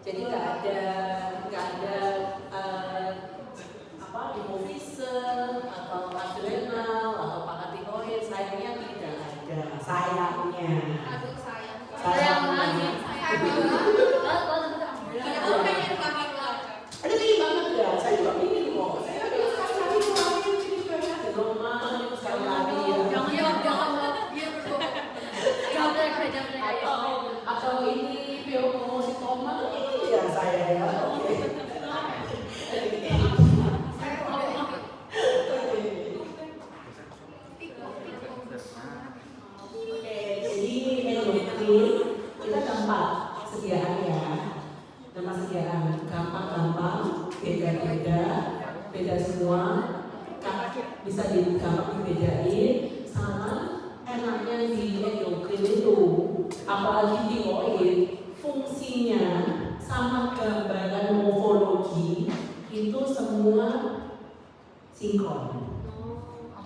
Jadi nggak ada hipofise atau adrenal atau parathyroid, sayangnya tidak ada. Sayangnya. Sayang lagi. Ada pengen banget ya, saya juga pengen kok. Saya sekali-kali keluarin jadi kayak adenoma, sekali-kali ya. Atau ini pheochromocytoma, ya saya ya. Oke. Jadi endokrin kita gampang sediaan ya. Nama sediaan gampang, beda semua, bisa gampang dibedain. Sama enaknya di endokrin itu, apalagi tiroid, fungsinya sama gambaran morfologi itu semua sinkron.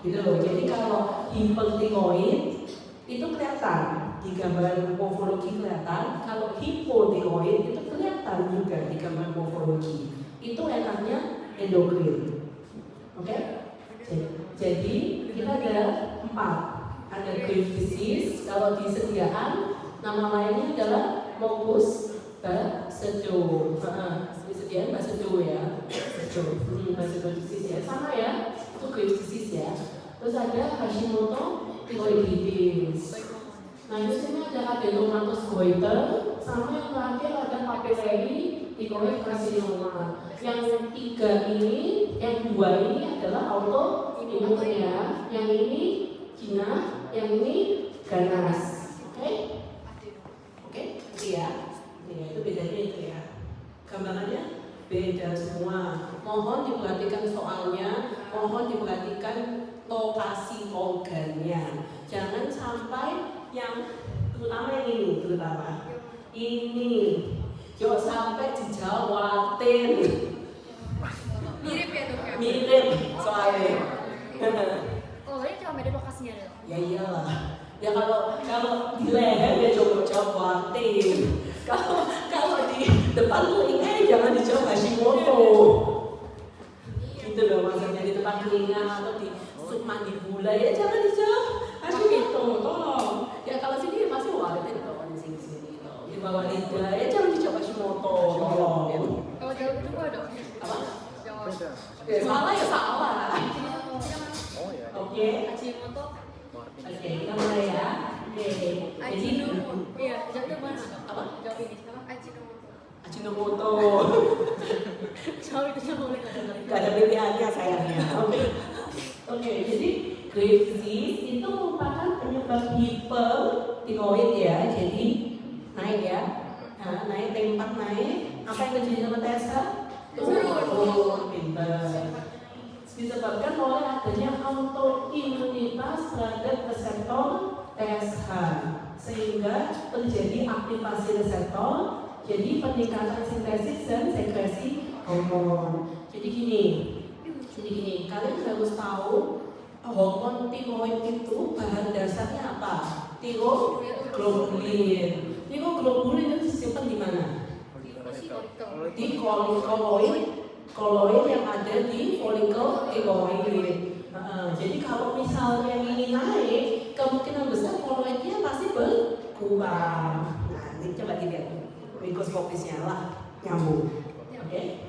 Gitu loh. Jadi kalau hipertiroid itu kelihatan di gambar morfologi kelihatan, kalau hipotiroid itu kelihatan juga di gambar morfologi. Itu enaknya endokrin. Oke? Jadi kita ada 4. Ada Graves' disease, kalau di sediaan nama lainnya adalah Morbus Basedow. Di sediaan Basedow ya. Basedow disease ya. Sama ya, itu Graves' disease ya. Terus ada Hashimoto thyroiditis. Nah, di sini ada adenomatous goiter, sama yang terakhir ada papillary thyroid carcinoma. Yang 3 ini, yang 2 ini adalah autoimun ya. Yang ini Cina, yang ini ganas. Oke? Itu ya. Itu bedanya itu ya. Gambarannya beda semua. Mohon diperhatikan soalnya, mohon diperhatikan lokasi organnya. Jangan sampai yang terutama yang ini jangan sampai dijawatin. Mirip ya dok ya? Mirip soalnya. Oh, ini cuma beda lokasinya dong? Ya iyalah. Ya kalau di leher ya coba-cobatin. Kalau di depan telinga jangan dijawab Hashimoto. Gitu loh maksudnya, di depan telinga atau di submandibula ya jangan dijawab Hashimoto. Tolong. Ya kalau sini masih walet ya kalau di sini toh. Di bawah lidah ya jangan dijawab Hashimoto. Tolong. Kalau jauh itu gua dok? Apa? Jauh. Salah ya salah. Oke. Hashimoto. Oke, kita mulai ya. Oke. Jadi iya, jauh itu mana? Apa? Jauh ini. Apa? Ajinomoto. Jauh itu cuma boleh Gak ada pilihannya sayangnya. Oke, jadi Graves' disease itu merupakan penyebab hipertiroid ya. Jadi naik ya. Nah, naik T4 naik. Apa yang terjadi sama TSH? Turun. Pinter. Disebabkan oleh adanya autoimunitas terhadap reseptor TSH, sehingga terjadi aktivasi reseptor, jadi peningkatan sintesis dan sekresi hormon. Jadi gini, kalian harus tahu hormon tiroid itu bahan dasarnya apa? Tiroglobulin. Tiroglobulin itu disimpan di mana? Di koloid yang ada di folikel tiroid. Jadi kalau misalnya ini naik, kemungkinan besar koloidnya pasti berkurang. Nah, ini coba dilihat mikroskopisnya lah, nyambung. Oke?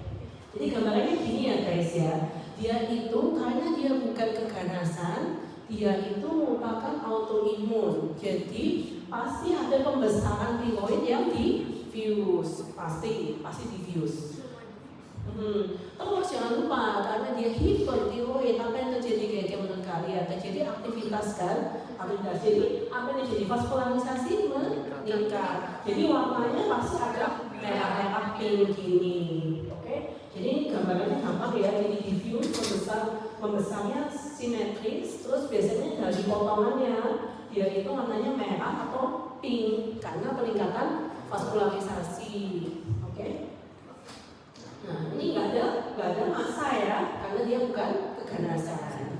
Jadi gambarannya gini ya guys ya. Dia itu karena dia bukan keganasan, dia itu merupakan autoimun. Jadi pasti ada pembesaran tiroid yang diffuse, pasti diffuse. Terus jangan lupa karena dia hipertiroid, apa yang terjadi kayak menurut kalian? Terjadi aktivitas kan? Jadi apa yang terjadi? Vaskularisasi meningkat. Jadi warnanya pasti agak merah-merah pink gini. Oke? Jadi gambarannya gampang ya. Jadi diffuse membesarnya simetris. Terus biasanya dari potongannya dia itu warnanya merah atau pink karena peningkatan vaskularisasi. Oke? Nah, ini nggak ada massa ya, karena dia bukan keganasan.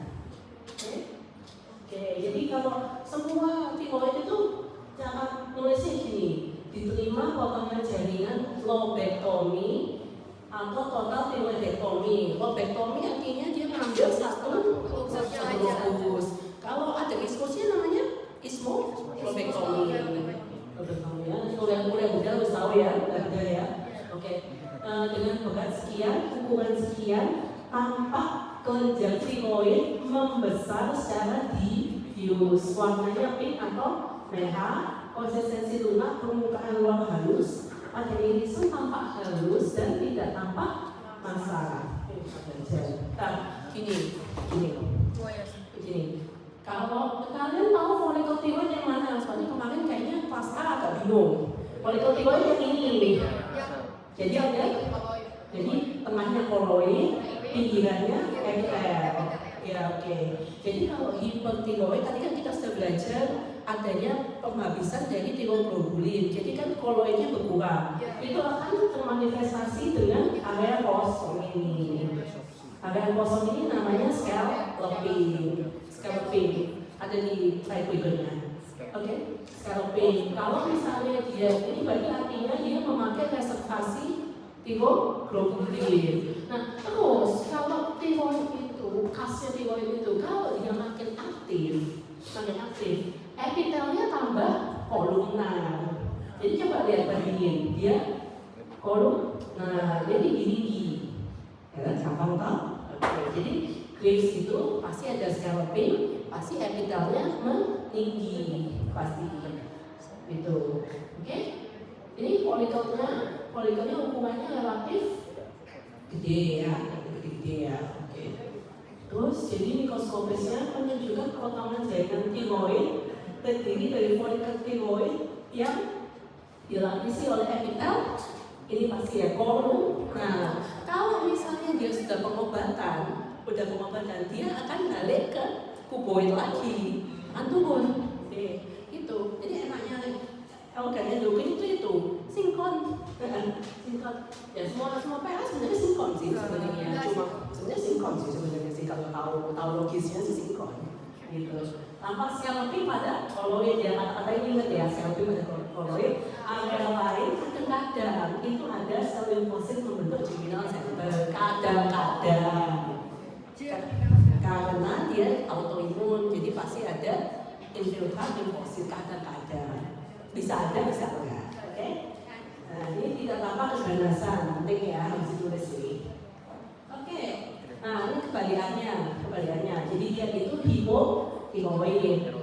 Oke, jadi kalau semua tiroid itu cara nulisnya gini, diterima potongan jaringan lobectomy atau total piloidectomy. Lobectomy artinya dia mengambil satu lokus. Kalau ada ismusnya namanya lobectomy. Lobectomy ya. Kuliah muda harus tahu ya, ada ya. Oke. Dengan berat sekian, ukuran sekian, tampak kelenjar tiroid membesar secara diffuse. Warnanya pink atau merah, konsistensi lunak, permukaan luar halus, pada irisan tampak halus dan tidak tampak masalah. Nah, gini. Kalau kalian tahu follicle tiroid yang mana? Soalnya kemarin kayaknya kelas A agak bingung. Follicle tiroid yang ini. Jadi tengahnya koloid, pinggirannya epitel. Ya, oke. Jadi kalau hipertiroid tadi kan kita sudah belajar adanya penghabisan dari tiroglobulin. Jadi kan koloidnya berkurang. Itu akan termanifestasi dengan area kosong ini. Area kosong ini namanya scalping. Ada di slide berikutnya. Oke, scalping. Kalau misalnya dia ini berarti artinya dia memakai reservasi tiroglobulin. Nah, terus kalau tiroid itu, khasnya tiroid itu kalau dia makin aktif, epitelnya tambah kolumnar. Jadi coba lihat bandingin, dia kolumnar, jadi gini. Ya, gampang kan? Oke, jadi Graves itu pasti ada scalping, pasti epitelnya meninggi, pasti itu. Oke? Ini folikelnya ukurannya relatif gede ya. Oke. Terus jadi mikroskopisnya menunjukkan potongan jaringan tiroid terdiri dari folikel tiroid yang dilapisi oleh epitel. Ini pasti ya kolum. Nah, kalau misalnya dia sudah pengobatan, dia akan balik ke kuboid lagi, akan turun. Itu. Jadi enaknya organ endokrin itu sinkron. Ya semua PH sebenarnya sinkron sih sebenarnya. Sebenarnya sinkron sih kalau tahu logisnya sih sinkron. Gitu. Tampak scalping pada koloid ya, kata-kata ini ingat ya, scalping pada koloid. Area lain kadang-kadang itu ada sel limfosit membentuk germinal center. Kadang-kadang karena dia autoimun, jadi pasti ada infiltrat limfosit kadang-kadang. Bisa ada, bisa enggak. Oke? Nah, ini tidak tampak keganasan, penting ya, harus ditulis ini. Oke. Nah, ini kebalikannya. Jadi dia itu hipotiroid.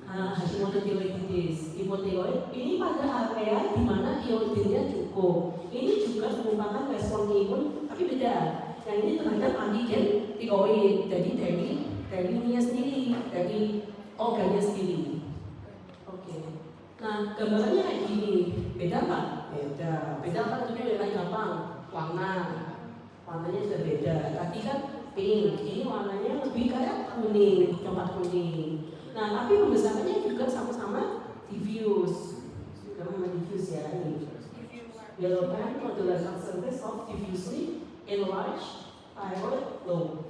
Hashimoto thyroiditis, hipotiroid. Ini pada area di mana iodinnya cukup. Ini juga merupakan respon imun, tapi beda. Yang ini terhadap antigen tiroid, jadi dari ininya sendiri, dari organnya sendiri. Oke. Nah, gambarannya kayak gini. Beda nggak? Beda kan tentunya lebih gampang. Warnanya sudah beda. Tadi kan pink, ini warnanya lebih kayak kuning, coklat kuning. Nah, tapi pembesarannya juga sama-sama diffuse. Diffuse ya ini. Yellow band modular surface of diffusely enlarged thyroid lobe.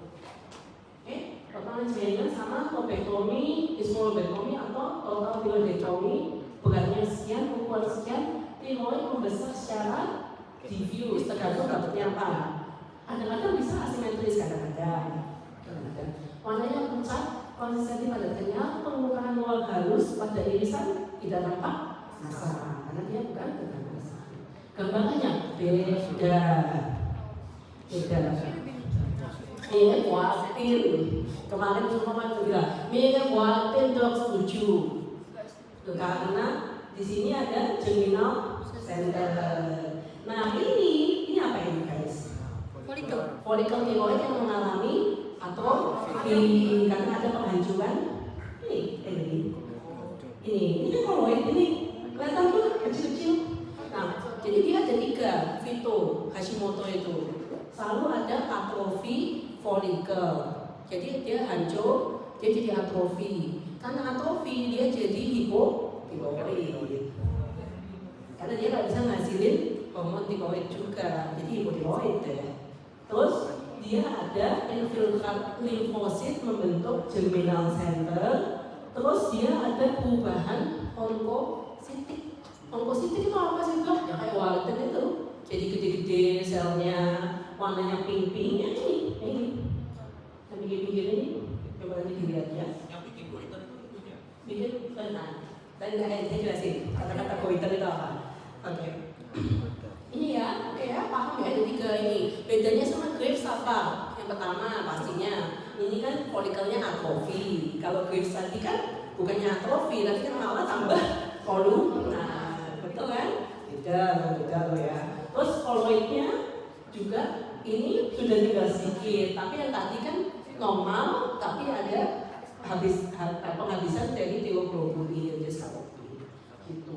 Oke, total jaringan sama lobectomy, ismolobectomy atau total piloidectomy. Beratnya sekian, ukuran sekian, tiroid membesar secara diffuse, tergantung dapetnya apa. Kadang-kadang bisa asimetris, kadang-kadang. Warnanya pucat, konsistensi pada kenyal, permukaan luar halus, pada irisan tidak tampak masalah, karena dia bukan keganasan. Gambarnya beda. Mirip Watin. Kemarin semua bilang mirip Watin dok setuju. Karena di sini ada germinal center. Nah ini apa ini guys? Folikel tiroid yang mengalami atrofi karena ada penghancuran. Ini kan koloid ini kelihatan tuh kecil-kecil. Nah, jadi dia ada 3 fito Hashimoto itu. Selalu ada atrofi folikel. Jadi dia hancur, dia jadi atrofi. Karena atrofi dia jadi hipotiroid. Karena dia nggak bisa ngasilin hormon tiroid juga, jadi hipotiroid ya. Terus dia ada infiltrat limfosit membentuk germinal center. Terus dia ada perubahan onkositik. Onkositik itu apa sih dok? Ya kayak Walton itu. warnanya pink-pinknya ini. Yang pinggir-pinggir ini, coba nanti dilihat ya. Yang bikin goiter itu ya. Bikin benar. Dan saya jelasin kata-kata goiter itu apa. Oke. Ini ya, oke ya, paham ya. Jadi ke ini bedanya sama grapes apa? Yang pertama pastinya ini kan folikelnya atrofi. Kalau grapes tadi kan bukannya atrofi, tapi kan malah tambah volume. Nah, betul kan? Beda loh ya. Terus koloidnya juga ini sudah tinggal sedikit, tapi yang tadi kan normal, tapi ada penghabisan dari teoglobulin gitu.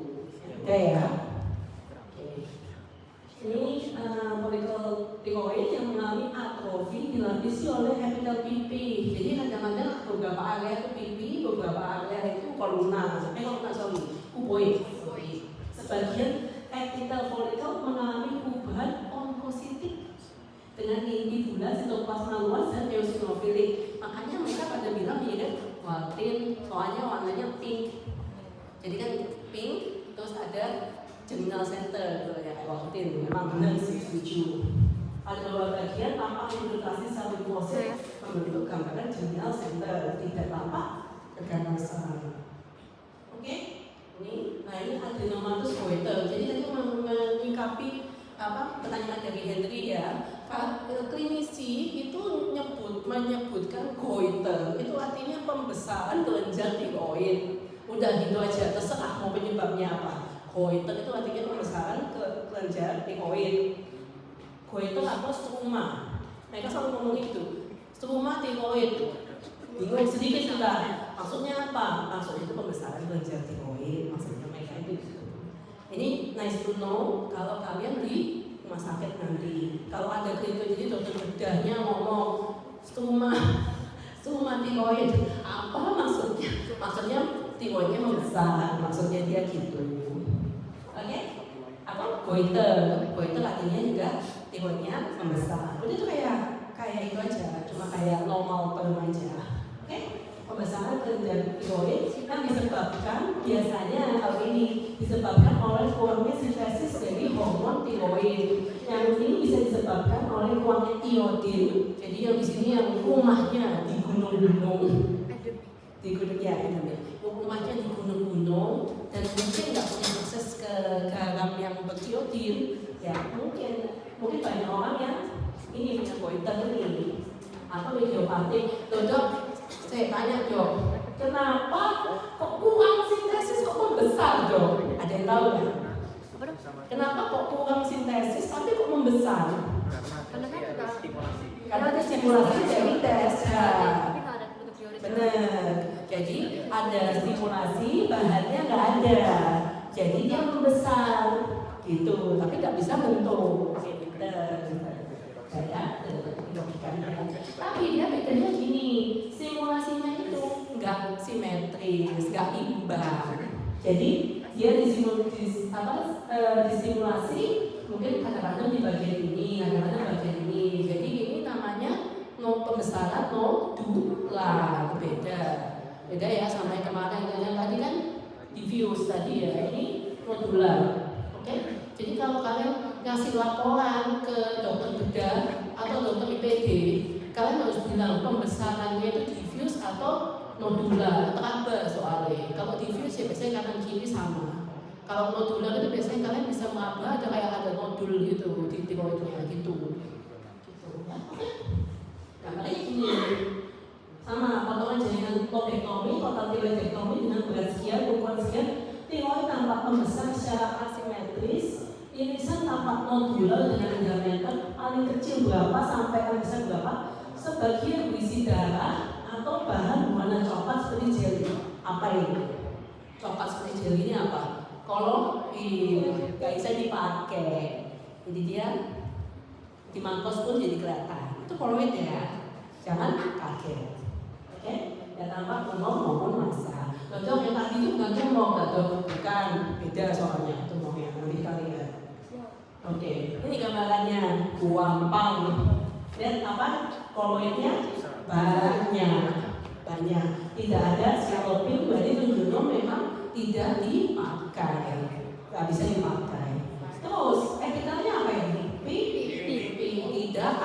Oke ya. Ini folikel tiroid yang mengalami atrofi dilapisi oleh epitel pipi. Jadi kadang-kadang beberapa area itu pipi, beberapa area itu kuboid. Sebagian epitel folikel mengalami perubahan onkositik dengan inti bulat, sitoplasma luas dan eosinofilik. Makanya mereka pada bilang mirip Waltin, soalnya warnanya pink. Jadi kan pink, terus ada germinal center gitu ya, kayak Waltin. Memang benar sih, setuju. Pada beberapa bagian tampak infiltrasi sel limfosit membentuk gambaran germinal center, tidak tampak keganasan. Oke, ini, nah ini adenomatous goiter. Jadi tadi menyikapi pertanyaan dari Henry ya. Klinisi itu menyebutkan goiter itu artinya pembesaran kelenjar tiroid. Udah gitu aja, terserah mau penyebabnya apa. Goiter itu artinya pembesaran kelenjar tiroid. Goiter atau struma. Mereka selalu ngomong itu. Struma tiroid. Bingung sedikit sudah. Maksudnya apa? Maksudnya itu pembesaran kelenjar tiroid. Maksudnya mereka itu. Ini nice to know kalau kalian di rumah sakit nanti. Kalau ada klinik jadi dokter bedahnya ngomong struma tiroid. Apa maksudnya? Maksudnya tiroidnya membesar. Maksudnya dia gitu. Oke? Apa? Goiter artinya juga tiroidnya membesar. Udah itu kayak itu aja. Cuma kayak normal term aja. Oke? Pembesaran kelenjar tiroid kan disebabkan biasanya kalau ini disebabkan oleh kurangnya sintesis dari hormon tiroid. Yang ini bisa disebabkan oleh kurangnya iodin. Jadi yang di sini yang rumahnya di gunung-gunung, di gunung ya, rumahnya di gunung-gunung dan mungkin nggak punya akses ke garam yang beriodin. Ya mungkin banyak orang yang ini punya goiter ini atau idiopatik. Dok, saya tanya Dok, kenapa kok kurang sintesis kok membesar Dok? Ada yang tahu nggak? Kenapa kok kurang sintesis tapi kok membesar? Karena ada stimulasi dari tes. Benar. Jadi ada stimulasi, bahannya nggak ada. Jadi dia membesar gitu, tapi nggak bisa bentuk. Tapi dia bedanya gini, simulasinya itu nggak simetris, nggak imbang. Jadi dia disimulasi mungkin kadang-kadang di bagian ini, kadang-kadang bagian ini. Jadi ini namanya pembesaran nodular, beda ya sama yang kemarin. Yang tadi kan diffuse tadi ya, ini nodular. Oke? Jadi kalau kalian ngasih laporan ke dokter bedah atau dokter IPD, kalian harus bilang pembesarannya itu diffuse atau nodular, teraba soalnya. Kalau diffuse ya biasanya kanan kiri sama. Kalau nodular itu biasanya kalian bisa meraba ada kayak ada nodul gitu di tiroidnya gitu. Gambarnya gini, sama potongan jaringan lobektomi, total tiroidektomi dengan berat sekian, ukuran sekian, tiroid tampak membesar secara asimetris. Irisan tampak nodular dengan diameter paling kecil berapa sampai paling besar berapa. Sebagian berisi darah atau bahan berwarna coklat seperti jeli. Apa ini? Coklat seperti jeli ini apa? Koloid, gak bisa dipakai. Jadi dia di mangkos pun jadi kelihatan. Itu koloid ya. Jangan kaget. Oke? Dan tampak tumor maupun massa. Dok, yang tadi itu bukan tumor, Dok. Bukan, beda soalnya tumornya. Nanti kita lihat. Oke, ini gambarannya gampang. Lihat apa? Koloidnya banyak. Tidak ada scalloping, berarti tunjuknya memang tidak dipakai, nggak bisa dipakai. Terus epitelnya apa ini? Pipi tidak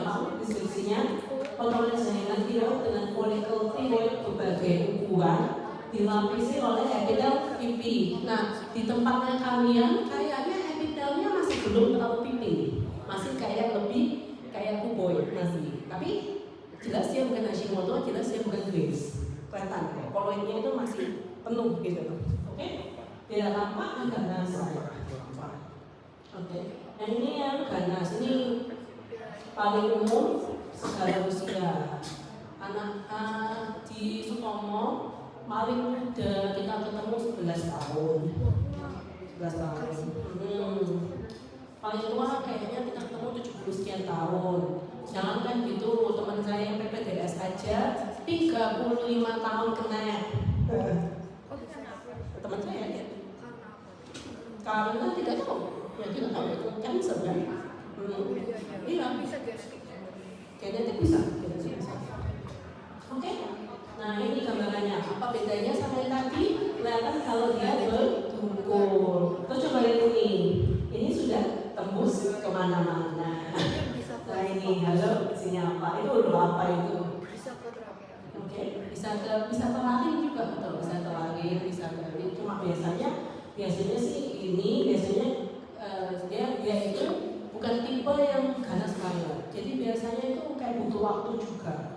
gampang deskripsinya. Potongan jaringan tiroid dengan folikel tiroid berbagai ukuran dilapisi oleh epitel pipi. Nah, di tempatnya kalian kayaknya epitelnya masih belum terlalu pipi, masih kayak lebih kayak kuboid masih. Tapi jelas dia bukan Hashimoto, jelas dia bukan Graves. Kelihatan kok, koloidnya itu masih penuh gitu. Oke? Tidak tampak agak ganas. Oke. Yang ini yang ganas ini paling umum segala usia. Anak di Sutomo paling muda kita ketemu 11 tahun. 11 tahun. Paling tua kayaknya kita ketemu 70 sekian tahun. Jangan kan gitu, teman saya yang PPDS aja 35 tahun kena. Teman saya ya. Karena tidak tahu. Ya tidak tahu itu cancer kan. Iya, Bisa genetik. genetik bisa. Oke. Nah ini gambarannya. Apa bedanya sama yang tadi? Kelihatan kalau dia bertukur. Terus coba lihat ini. Ini sudah tembus kemana-mana. Nah ini, halo, sini apa? Itu udah apa itu? Bisa kontrak. Oke. Bisa ke rahim juga betul. Bisa ke rahim, bisa ke ini. Cuma biasanya sih ini biasanya dia itu bukan tipe yang ganas banget. Jadi biasanya itu kayak butuh waktu juga.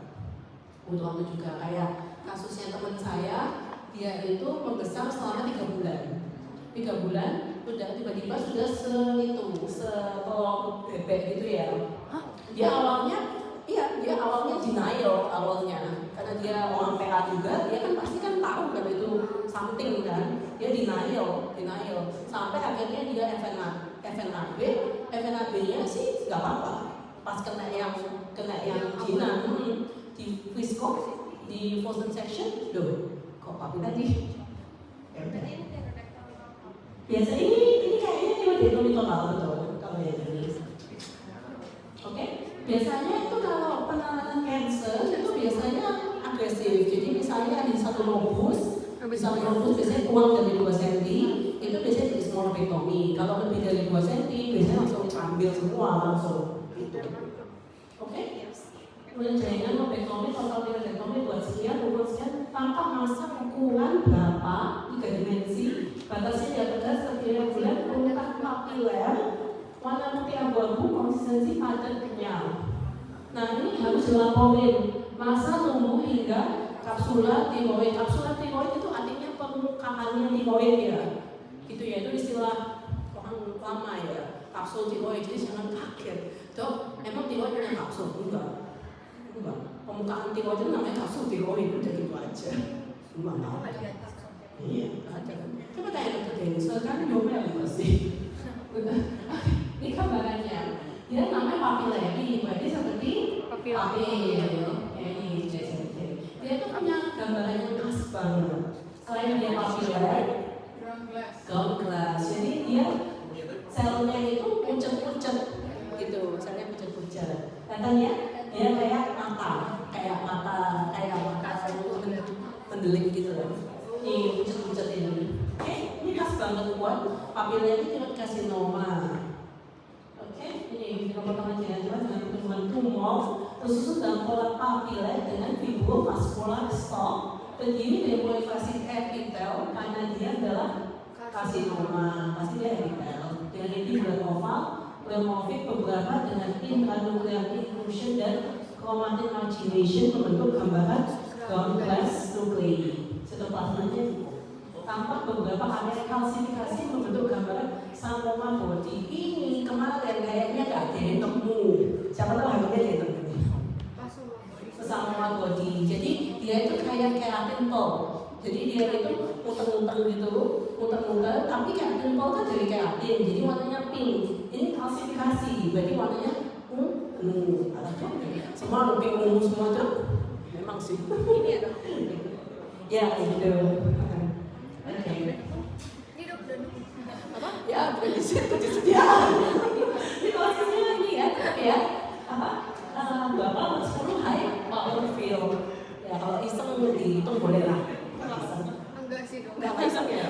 Kayak kasusnya teman saya, dia itu membesar selama 3 bulan. 3 bulan sudah tiba-tiba sudah setelur bebek gitu ya. Dia awalnya denial awalnya karena dia orang PA juga, dia kan pasti kan tahu kalau itu something kan. Dia denial sampai akhirnya dia FNAB-nya sih nggak apa-apa. Pas kena yang jinak di Visco di frozen section, kok papi tadi? Biasa ini kayaknya tiba-tiba total betul kalau yang ini. Oke, biasanya itu kalau penanganan cancer itu biasanya agresif. Jadi misalnya ada satu lobus biasanya kurang dari 2 cm, itu biasanya jadi smallopectomy. Kalau lebih dari 2 cm, biasanya langsung ambil semua langsung. Oke? Kemudian jaringan lobectomy, total tiroidectomy buat sekian, umur sekian, tanpa masa ukuran berapa, 3 dimensi, batasnya di atas setiap bulan, permukaan papiler, warna putih abu-abu, konsistensi padat kenyal. Nah ini harus dilaporin masa tumbuh hingga kapsula tiroid. Kapsula tiroid itu artinya permukaannya tiroid ya. Gitu ya, itu istilah orang lama ya. Kapsul tiroid, jadi jangan kaget. Dok, emang tiroid punya kapsul? Enggak. Permukaan tiroid itu namanya kapsul tiroid, udah gitu aja. Cuma mau. Iya, ada kan. Coba tanya dokter Denis, sekarang jawabnya apa sih? Ini gambarannya. Dia namanya papilari, berarti seperti papil. Ini dia itu punya gambaran yang khas banget. Selain dia papiler, ground glass. Jadi dia selnya itu pucet-pucet gitu, selnya pucet-pucet. Katanya dia kayak mata itu mendelik gitu loh. Ini pucet-pucet ini. Oke, ini khas banget buat papiler itu tiroid carcinoma. Ini potongan jaringan dengan pertumbuhan tumor tersusun dalam pola papiler dengan fibrovascular stalk terdiri dari proliferasi epitel karena dia adalah karsinoma, pasti dia epitel dengan inti bulat oval, pleomorphic beberapa dengan intranuclear inclusion dan chromatin margination membentuk gambaran ground glass nuclei. Sitoplasmanya tampak beberapa area kalsifikasi membentuk gambaran sarcoma body. Ini kemarin kayaknya nggak ada yang nemu. Siapa tahu harusnya dia nemu. Sarcoma body. Jadi dia itu kayak keratin tol. Jadi dia itu muter-muter gitu, muter-muter. Tapi keratin tol kan dari keratin, jadi warnanya pink. Ini kalsifikasi, berarti warnanya ungu. Semua lebih ungu semua tuh. Memang sih. Ini ada. Ya itu. Ini dok udah apa? Ya bukan disediakan. Ini posisinya ini ya, tapi ya apa? Bapak 10 high power field. Ya kalau iseng dihitung boleh lah. enggak sih dok. Enggak iseng ya.